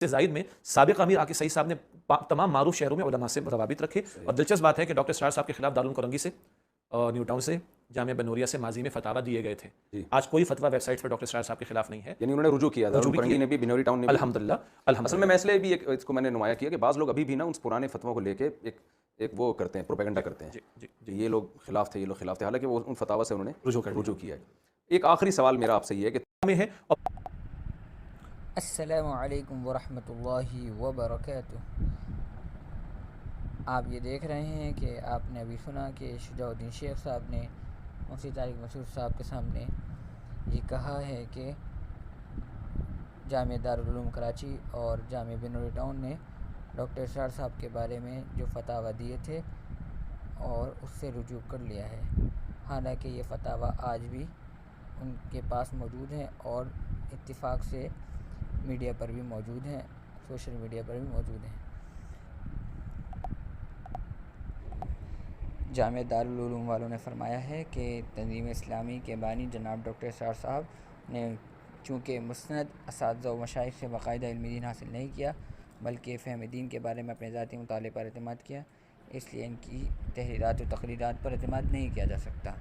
زائد میں سابق امیر آکے سعید صاحب نے تمام معروف شہروں میں علماء سے روابط رکھے، اور دلچسپ بات ہے کہ ڈاکٹر اسرار صاحب کے خلاف دارالعلوم کرنگی سے، نیو ٹاؤن سے، جامعہ بنوریہ سے ماضی میں فتاوی دیے گئے تھے۔ آج کوئی فتویٰ ویب سائٹ پر ڈاکٹر اسرار صاحب کے خلاف نہیں ہے، یعنی انہوں نے رجوع کیا، دارالعلوم کرنگی نے بھی، بنوری ٹاؤن نے بھی، الحمدللہ اصل میں اس لیے بھی اس کو میں نے نمایاں کیا کہ بعض لوگ ابھی بھی نا ان پرانے فتووں کو لے کے ایک وہ کرتے ہیں، پروپیگنڈا کرتے ہیں کہ یہ لوگ خلاف تھے، یہ لوگ خلاف تھے، حالانکہ وہ ان فتاوی سے انہوں نے رجوع کیا ہے۔ ایک آخری سوال میرا آپ سے یہ ہے کہ السلام علیکم ورحمۃ اللہ وبرکاتہ۔ آپ یہ دیکھ رہے ہیں کہ آپ نے ابھی سنا کہ شجاع الدین شیخ صاحب نے مفتی طارق مسعود صاحب کے سامنے یہ کہا ہے کہ جامعہ دارالعلوم کراچی اور جامعہ بنوری ٹاؤن نے ڈاکٹر اسرار صاحب کے بارے میں جو فتاوی دیے تھے اور اس سے رجوع کر لیا ہے، حالانکہ یہ فتاوی آج بھی ان کے پاس موجود ہیں اور اتفاق سے میڈیا پر بھی موجود ہیں، سوشل میڈیا پر بھی موجود ہیں۔ جامعہ دارالعلوم والوں نے فرمایا ہے کہ تنظیم اسلامی کے بانی جناب ڈاکٹر اسرار صاحب نے چونکہ مسند اساتذہ و مشائخ سے باقاعدہ علم دین حاصل نہیں کیا بلکہ فہم دین کے بارے میں اپنے ذاتی مطالعے پر اعتماد کیا، اس لیے ان کی تحریرات و تقریرات پر اعتماد نہیں کیا جا سکتا۔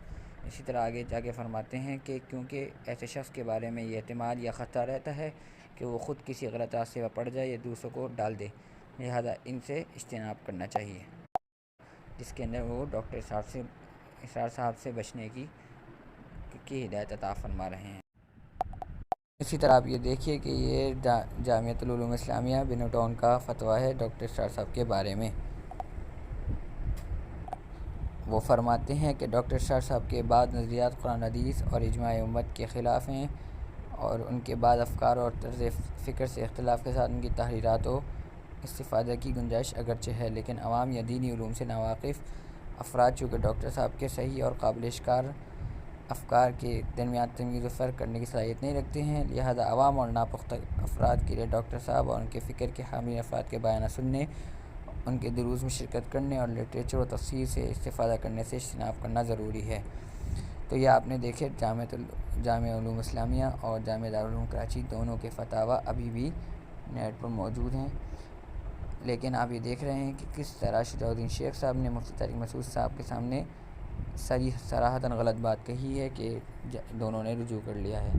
اسی طرح آگے جا کے فرماتے ہیں کہ کیونکہ ایسے شخص کے بارے میں یہ اعتماد یا خطرہ رہتا ہے کہ وہ خود کسی غلط راستے پر پڑ جائے یا دوسروں کو ڈال دے، لہذا ان سے اجتناب کرنا چاہیے، جس کے اندر وہ ڈاکٹر اسرار صاحب سے بچنے کی ہدایت عطا فرما رہے ہیں۔ اسی طرح آپ یہ دیکھیے کہ یہ جامعۃ العلوم اسلامیہ بنو ٹاؤن کا فتویٰ ہے ڈاکٹر اسرار صاحب کے بارے میں۔ وہ فرماتے ہیں کہ ڈاکٹر اسرار صاحب کے بعد نظریات قرآن حدیث اور اجماع امت کے خلاف ہیں، اور ان کے بعد افکار اور طرز فکر سے اختلاف کے ساتھ ان کی تحریرات و استفادہ کی گنجائش اگرچہ ہے، لیکن عوام یا دینی علوم سے ناواقف افراد چونکہ ڈاکٹر صاحب کے صحیح اور قابل اشکار افکار کے درمیان تمیز و فرق کرنے کی صلاحیت نہیں رکھتے ہیں، لہذا عوام اور ناپختہ افراد کے لیے ڈاکٹر صاحب اور ان کے فکر کے حامی افراد کے بیانات سننے، ان کے دروس میں شرکت کرنے اور لٹریچر و تفسیر سے استفادہ کرنے سے اجتناب کرنا ضروری ہے۔ تو یہ آپ نے دیکھے جامعہ علوم اسلامیہ اور جامعہ دارالعلوم کراچی دونوں کے فتاوی ابھی بھی نیٹ پر موجود ہیں، لیکن آپ یہ دیکھ رہے ہیں کہ کس طرح شجاع الدین شیخ صاحب نے مفتی طارق مسعود صاحب کے سامنے صراحتاً غلط بات کہی ہے کہ دونوں نے رجوع کر لیا ہے۔